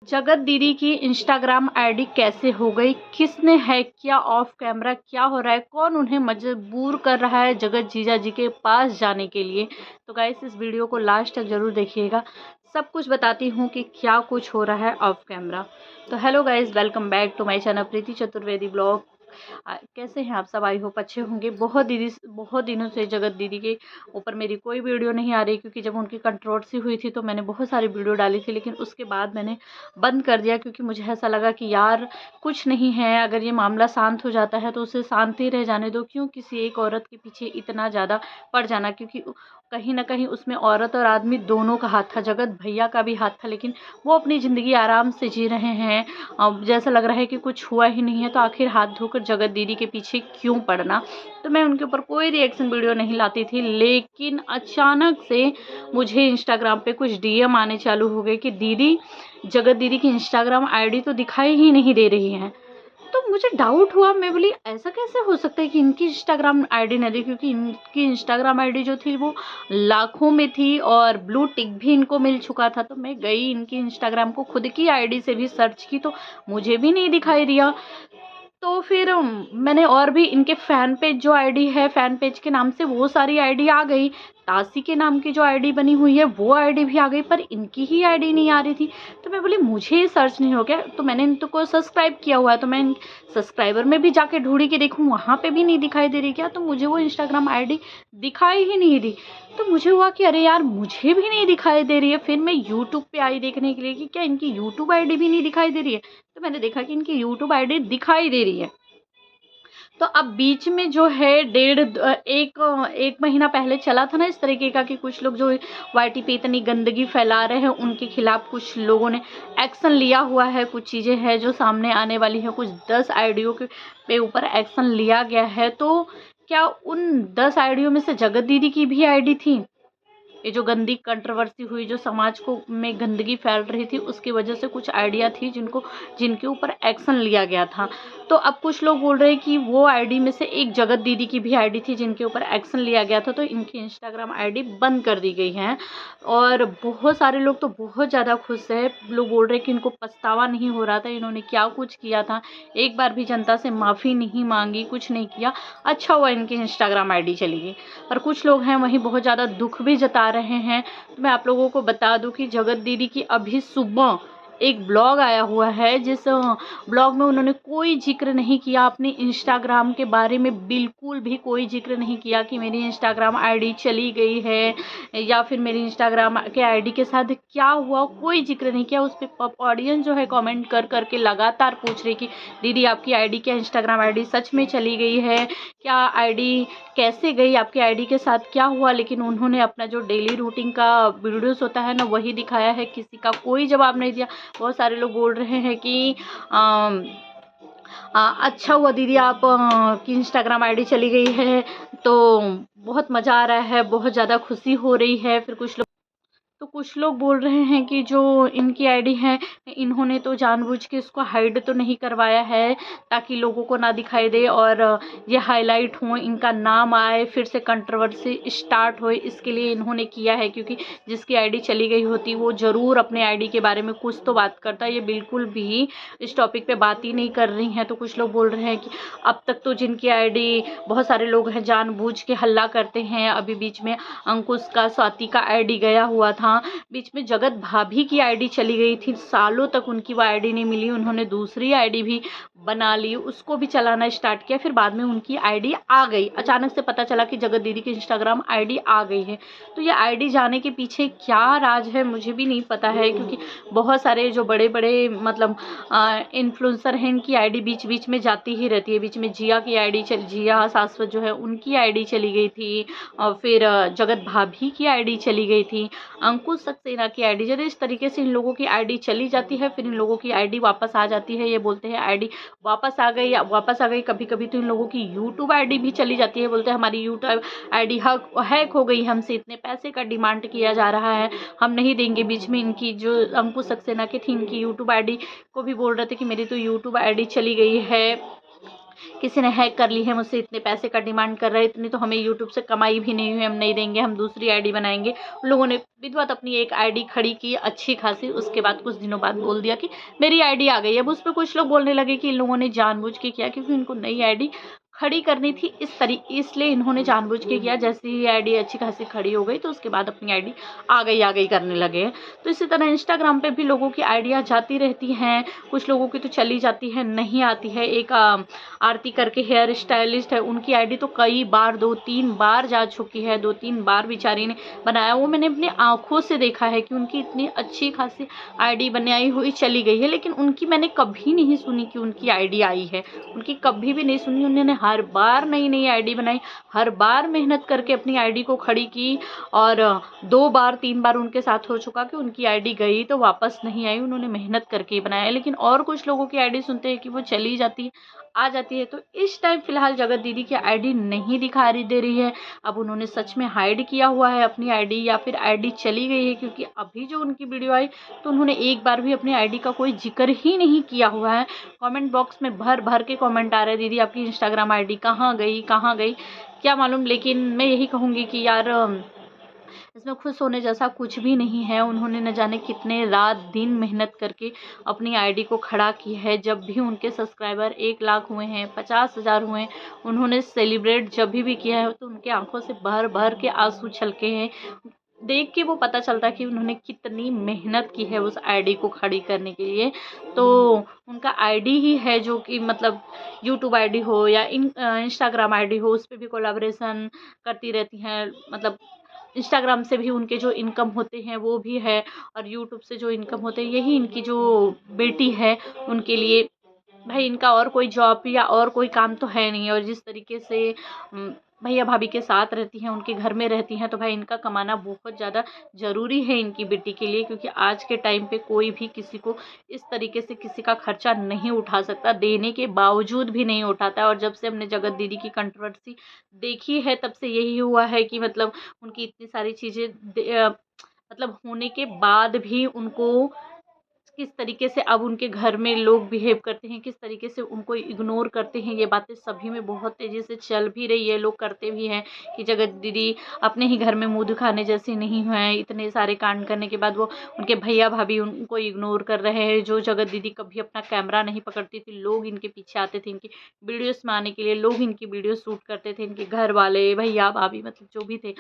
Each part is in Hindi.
जगत दीदी की इंस्टाग्राम आईडी कैसे हो गई, किसने हैक किया, ऑफ कैमरा क्या हो रहा है, कौन उन्हें मजबूर कर रहा है जगत जीजा जी के पास जाने के लिए। तो गाइस इस वीडियो को लास्ट तक जरूर देखिएगा, सब कुछ बताती हूँ कि क्या कुछ हो रहा है ऑफ कैमरा। तो hello guys, welcome back to my channel Preeti Chaturvedi blog. कैसे हैं आप सब? आई होप अच्छे होंगे। बहुत दिनों से जगत दीदी के ऊपर मेरी कोई वीडियो नहीं आ रही, क्योंकि जब उनकी कंट्रोवर्सी हुई थी तो मैंने बहुत सारी वीडियो डाली थी, लेकिन उसके बाद मैंने बंद कर दिया, क्योंकि मुझे ऐसा लगा कि यार कुछ नहीं है, अगर ये मामला शांत हो जाता है तो उसे शांति रह जाने दो, क्यों किसी एक औरत के पीछे इतना ज़्यादा पड़ जाना। क्योंकि कहीं ना कहीं उसमें औरत और आदमी दोनों का हाथ था, जगत भैया का भी हाथ था, लेकिन वो अपनी ज़िंदगी आराम से जी रहे हैं। अब जैसा लग रहा है कि कुछ हुआ ही नहीं है, तो आखिर हाथ धोकर जगत दीदी के पीछे क्यों पड़ना। तो मैं उनके ऊपर कोई रिएक्शन वीडियो नहीं लाती थी, लेकिन अचानक से मुझे इंस्टाग्राम पे कुछ डीएम आने चालू हो गए कि दीदी जगत दीदी की इंस्टाग्राम आईडी तो दिखाई ही नहीं दे रही है। तो मुझे डाउट हुआ, मैं बोली ऐसा कैसे हो सकता है कि इनकी इंस्टाग्राम आईडी न दे, क्योंकि इनकी इंस्टाग्राम आईडी जो थी वो लाखों में थी और ब्लू टिक भी इनको मिल चुका था। तो मैं गई इनकी इंस्टाग्राम को खुद की आईडी से भी सर्च की, तो मुझे भी नहीं दिखाई दिया। तो फिर मैंने और भी इनके फ़ैन पेज, जो आईडी है फ़ैन पेज के नाम से, वो सारी आईडी आ गई। तासी के नाम की जो आईडी बनी हुई है वो आईडी भी आ गई, पर इनकी ही आईडी नहीं आ रही थी। तो मैं बोली मुझे सर्च नहीं हो गया, तो मैंने इनको सब्सक्राइब किया हुआ है, तो मैं सब्सक्राइबर में भी जाके ढूंढी कि देखूँ वहाँ पे भी नहीं दिखाई दे रही क्या, तो मुझे वो इंस्टाग्राम आईडी दिखाई ही नहीं दी। तो मुझे हुआ कि अरे यार मुझे भी नहीं दिखाई दे रही है। फिर मैं यूट्यूब पे आई देखने के लिए कि क्या इनकी यूट्यूब आईडी भी नहीं दिखाई दे रही है। तो मैंने देखा कि इनकी यूट्यूब आईडी दिखाई दे रही है। तो अब बीच में जो है एक महीना पहले चला था ना इस तरीके का, कि कुछ लोग जो वाईटी पे इतनी गंदगी फैला रहे हैं उनके खिलाफ कुछ लोगों ने एक्शन लिया हुआ है। कुछ चीज़ें हैं जो सामने आने वाली हैं, कुछ 10 आईडियों के पे ऊपर एक्शन लिया गया है। तो क्या उन 10 आईडियों में से जगत दीदी की भी आईडी थी? ये जो गंदी कंट्रोवर्सी हुई, जो समाज को में गंदगी फैल रही थी, उसकी वजह से कुछ आइडिया थी जिनके ऊपर एक्शन लिया गया था। तो अब कुछ लोग बोल रहे हैं कि वो आईडी में से एक जगत दीदी की भी आईडी थी जिनके ऊपर एक्शन लिया गया था, तो इनकी इंस्टाग्राम आईडी बंद कर दी गई है। और बहुत सारे लोग तो बहुत ज़्यादा खुश है। लोग बोल रहे हैं कि इनको पछतावा नहीं हो रहा था, इन्होंने क्या कुछ किया था, एक बार भी जनता से माफ़ी नहीं मांगी, कुछ नहीं किया, अच्छा हुआ इनकी इंस्टाग्राम आईडी चली गई। और कुछ लोग हैं वहीं बहुत ज़्यादा दुख भी जता रहे हैं। तो मैं आप लोगों को बता दूं कि जगत दीदी की अभी सुबह एक ब्लॉग आया हुआ है, जिस ब्लॉग में उन्होंने कोई जिक्र नहीं किया अपने इंस्टाग्राम के बारे में, बिल्कुल भी कोई जिक्र नहीं किया कि मेरी इंस्टाग्राम आईडी चली गई है या फिर मेरी इंस्टाग्राम के आईडी के साथ क्या हुआ, कोई जिक्र नहीं किया। उस पर ऑडियंस जो है कमेंट कर करके लगातार पूछ रही कि दीदी आपकी आईडी क्या, इंस्टाग्राम आईडी सच में चली गई है क्या, आईडी कैसे गई, आपकी आईडी के साथ क्या हुआ। लेकिन उन्होंने अपना जो डेली रूटीन का वीडियोस होता है ना वही दिखाया है, किसी का कोई जवाब नहीं दिया। बहुत सारे लोग बोल रहे हैं कि अच्छा हुआ दीदी आप की इंस्टाग्राम आईडी चली गई है, तो बहुत मज़ा आ रहा है, बहुत ज़्यादा खुशी हो रही है। फिर कुछ लोग बोल रहे हैं कि जो इनकी आईडी है, इन्होंने तो जानबूझ के इसको हाइड तो नहीं करवाया है ताकि लोगों को ना दिखाई दे और ये हाईलाइट हो, इनका नाम आए, फिर से कंट्रोवर्सी स्टार्ट हो, इसके लिए इन्होंने किया है। क्योंकि जिसकी आईडी चली गई होती वो ज़रूर अपने आईडी के बारे में कुछ तो बात करता, ये बिल्कुल भी इस टॉपिक पे बात ही नहीं कर रही हैं। तो कुछ लोग बोल रहे हैं कि अब तक तो जिनकी आईडी, बहुत सारे लोग हैं जानबूझ के हल्ला करते हैं। अभी बीच में अंकुश का, स्वाति का आईडी गया हुआ था, बीच में जगत भाभी की आईडी चली गई थी, सालों तक उनकी वो आईडी नहीं मिली, उन्होंने दूसरी आईडी भी बना ली, उसको भी चलाना स्टार्ट किया, फिर बाद में उनकी आईडी आ गई। अचानक से पता चला कि जगत दीदी की इंस्टाग्राम आईडी आ गई है। तो ये आईडी जाने के पीछे क्या राज है मुझे भी नहीं पता है, क्योंकि बहुत सारे जो बड़े बड़े मतलब इन्फ्लुएंसर हैं, इनकी आईडी बीच बीच में जाती ही रहती है। बीच में जिया की आईडी जिया शाश्वत जो है उनकी आईडी चली गई थी, और फिर जगत भाभी की आईडी चली गई थी, अंकुश सक्सेना की आईडी। जब इस तरीके से इन लोगों की आईडी चली जाती है, फिर इन लोगों की आईडी वापस आ जाती है, ये बोलते हैं आईडी वापस आ गई, वापस आ गई। कभी कभी तो इन लोगों की यूट्यूब आईडी भी चली जाती है, बोलते हैं हमारी यूट्यूब आईडी हैक हो गई, हमसे इतने पैसे का डिमांड किया जा रहा है, हम नहीं देंगे। बीच में इनकी जो अंकुश सक्सेना की थी, इनकी यूट्यूब आईडी को भी बोल रहे थे कि मेरी तो यूट्यूब आईडी चली गई है। किसी ने हैक कर ली है, मुझसे इतने पैसे का डिमांड कर रहा है, इतनी तो हमें यूट्यूब से कमाई भी नहीं हुई, हम नहीं देंगे, हम दूसरी आईडी बनाएंगे। उन लोगों ने विधिवत अपनी एक आईडी खड़ी की अच्छी खासी, उसके बाद कुछ दिनों बाद बोल दिया कि मेरी आईडी आ गई। अब उस पर कुछ लोग बोलने लगे कि इन लोगों ने जानबूझ के किया, क्योंकि इनको नई आईडी खड़ी करनी थी इसलिए इन्होंने जानबूझ के किया। जैसे ही आईडी अच्छी खासी खड़ी हो गई तो उसके बाद अपनी आईडी आ गई करने लगे। तो इसी तरह इंस्टाग्राम पे भी लोगों की आइडिया जाती रहती हैं, कुछ लोगों की तो चली जाती है, नहीं आती है। एक आरती करके हेयर स्टाइलिस्ट है, उनकी आईडी तो कई बार 2-3 बार जा चुकी है, 2-3 बार बेचारी ने बनाया। वो मैंने अपनी आंखों से देखा है कि उनकी इतनी अच्छी खासी आईडी बनाई हुई चली गई है, लेकिन उनकी मैंने कभी नहीं सुनी कि उनकी आईडी आई है, उनकी कभी भी नहीं सुनी। उन्होंने हर बार नई आईडी बनाई, हर बार मेहनत करके अपनी आईडी को खड़ी की, और 2 बार 3 बार उनके साथ हो चुका कि उनकी आईडी गई तो वापस नहीं आई, उन्होंने मेहनत करके ही बनाया। लेकिन और कुछ लोगों की आईडी सुनते हैं कि वो चली जाती है, आ जाती है। तो इस टाइम फिलहाल जगत दीदी की आईडी नहीं दिखाई दे रही है। अब उन्होंने सच में हाइड किया हुआ है अपनी आईडी, या फिर आईडी चली गई है, क्योंकि अभी जो उनकी वीडियो आई तो उन्होंने एक बार भी अपनी आईडी का कोई जिक्र ही नहीं किया हुआ है। कमेंट बॉक्स में भर भर के कमेंट आ रहे हैं, दीदी आपकी इंस्टाग्राम आईडी कहाँ गई, कहाँ गई, क्या मालूम। लेकिन मैं यही कहूँगी कि यार इसमें खुश होने जैसा कुछ भी नहीं है। उन्होंने न जाने कितने रात दिन मेहनत करके अपनी आईडी को खड़ा की है। जब भी उनके सब्सक्राइबर 1 लाख हुए हैं, 50,000 हुए हैं, उन्होंने सेलिब्रेट जब भी किया है तो उनके आंखों से भर भर के आंसू छलके हैं। देख के वो पता चलता है कि उन्होंने कितनी मेहनत की है उस आईडी को खड़ी करने के लिए। तो उनका आईडी ही है जो कि मतलब यूट्यूब आईडी हो या इंस्टाग्राम आईडी हो, उस पे भी कोलैबोरेशन करती रहती हैं। मतलब इंस्टाग्राम से भी उनके जो इनकम होते हैं वो भी है, और यूट्यूब से जो इनकम होते हैं यही इनकी जो बेटी है उनके लिए। भाई इनका और कोई जॉब या और कोई काम तो है नहीं, और जिस तरीके से भैया भाभी के साथ रहती हैं, उनके घर में रहती हैं, तो भाई इनका कमाना बहुत ज़्यादा ज़रूरी है इनकी बेटी के लिए, क्योंकि आज के टाइम पे कोई भी किसी को इस तरीके से किसी का खर्चा नहीं उठा सकता, देने के बावजूद भी नहीं उठाता है। और जब से हमने जगत दीदी की कंट्रोवर्सी देखी है तब से यही हुआ है कि मतलब उनकी इतनी सारी चीज़ें मतलब होने के बाद भी उनको किस तरीके से अब उनके घर में लोग बिहेव करते हैं, किस तरीके से उनको इग्नोर करते हैं, ये बातें सभी में बहुत तेज़ी से चल भी रही है, लोग करते भी हैं कि जगत दीदी अपने ही घर में मुँह दिखाने जैसी नहीं हैं। इतने सारे कांड करने के बाद वो उनके भैया भाभी उनको इग्नोर कर रहे हैं। जो जगत दीदी कभी अपना कैमरा नहीं पकड़ती थी, लोग इनके पीछे आते थे इनकी वीडियोस में आने के लिए, लोग इनकी वीडियो शूट करते थे, इनके घर वाले भैया भाभी मतलब जो भी थे।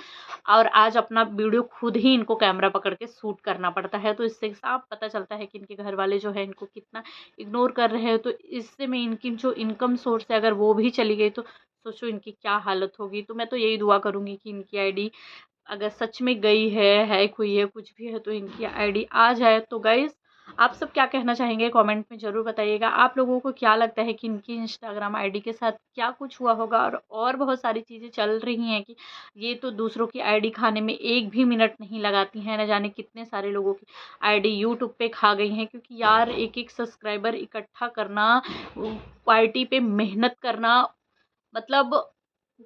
और आज अपना वीडियो खुद ही इनको कैमरा पकड़ के शूट करना पड़ता है। तो इससे साफ पता चलता है कि इनके घर वाले जो है इनको कितना इग्नोर कर रहे हैं। तो इससे में इनकी जो इनकम सोर्स है अगर वो भी चली गई तो सोचो इनकी क्या हालत होगी। तो मैं तो यही दुआ करूँगी कि इनकी आईडी अगर सच में गई है, हैक हुई है, कुछ भी है, तो इनकी आईडी आ जाए। तो गाइज़ आप सब क्या कहना चाहेंगे कमेंट में ज़रूर बताइएगा। आप लोगों को क्या लगता है कि इनकी इंस्टाग्राम आईडी के साथ क्या कुछ हुआ होगा। और बहुत सारी चीज़ें चल रही हैं कि ये तो दूसरों की आईडी खाने में 1 भी मिनट नहीं लगाती हैं, न जाने कितने सारे लोगों की आईडी यूट्यूब पे खा गई हैं। क्योंकि यार एक सब्सक्राइबर इकट्ठा करना, पार्टी पे मेहनत करना, मतलब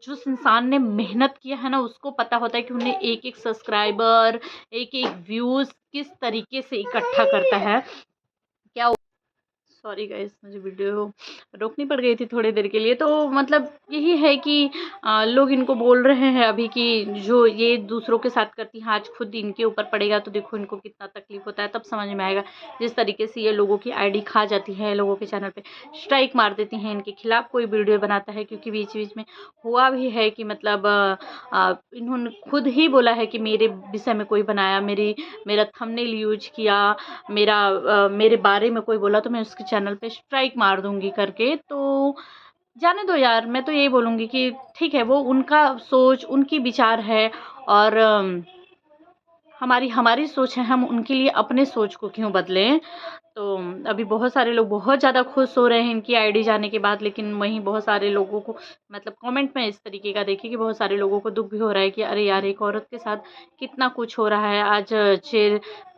जिस इंसान ने मेहनत किया है ना उसको पता होता है कि उन्हें एक सब्सक्राइबर, एक व्यूज़ किस तरीके से इकट्ठा करता है। क्या सॉरी गाइस, मुझे वीडियो रोकनी पड़ गई थी थोड़ी देर के लिए। तो मतलब यही है कि लोग इनको बोल रहे हैं अभी कि जो ये दूसरों के साथ करती हैं आज खुद इनके ऊपर पड़ेगा तो देखो इनको कितना तकलीफ होता है, तब समझ में आएगा। जिस तरीके से ये लोगों की आईडी खा जाती है, लोगों के चैनल पे स्ट्राइक मार देती हैं, इनके खिलाफ कोई वीडियो बनाता है। क्योंकि बीच बीच में हुआ भी है कि मतलब इन्होंने खुद ही बोला है कि मेरे विषय में कोई बनाया, मेरा थंबनेल यूज किया, मेरे बारे में कोई बोला तो मैं उसके चैनल पे स्ट्राइक मार दूंगी करके। तो जाने दो यार, मैं तो यही बोलूँगी कि ठीक है, वो उनका सोच, उनकी विचार है, और हमारी सोच है, हम उनके लिए अपने सोच को क्यों बदलें। तो अभी बहुत सारे लोग बहुत ज़्यादा खुश हो रहे हैं इनकी आईडी जाने के बाद, लेकिन वहीं बहुत सारे लोगों को मतलब कमेंट में इस तरीके का देखिए कि बहुत सारे लोगों को दुख भी हो रहा है कि अरे यार एक औरत के साथ कितना कुछ हो रहा है। आज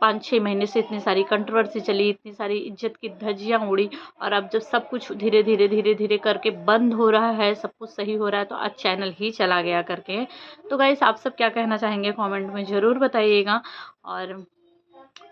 5-6 महीने से इतनी सारी कंट्रोवर्सी चली, इतनी सारी इज्जत की धज्जियाँ उड़ी, और अब जब सब कुछ धीरे धीरे करके बंद हो रहा है, सब कुछ सही हो रहा है, तो आज चैनल ही चला गया करके। तो गाइस आप सब क्या कहना चाहेंगे कमेंट में ज़रूर बताइएगा। और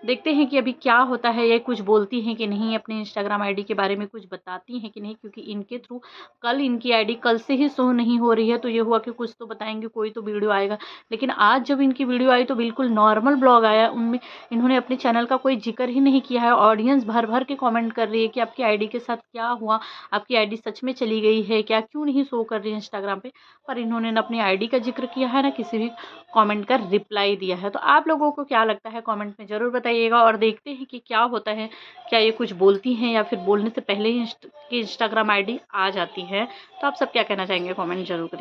देखते हैं कि अभी क्या होता है, ये कुछ बोलती हैं कि नहीं, अपने इंस्टाग्राम आईडी के बारे में कुछ बताती हैं कि नहीं, क्योंकि इनके थ्रू कल इनकी आईडी कल से ही शो नहीं हो रही है, तो ये हुआ कि कुछ तो बताएंगे, कोई तो वीडियो आएगा। लेकिन आज जब इनकी वीडियो आई तो बिल्कुल नॉर्मल ब्लॉग आया, उनमें इन्होंने अपने चैनल का कोई जिक्र ही नहीं किया है। ऑडियंस भर भर के कॉमेंट कर रही है कि आपकी आईडी के साथ क्या हुआ, आपकी आईडी सच में चली गई है क्या, क्यों नहीं शो कर रही है इंस्टाग्राम पे। पर इन्होंने ना अपनी आईडी का जिक्र किया है, ना किसी भी कमेंट का रिप्लाई दिया है। तो आप लोगों को क्या लगता है, कमेंट में ज़रूर बताइएगा। और देखते हैं कि क्या होता है, क्या ये कुछ बोलती हैं या फिर बोलने से पहले ही इंस्टाग्राम आईडी आ जाती है। तो आप सब क्या कहना चाहेंगे, कमेंट जरूर करिए।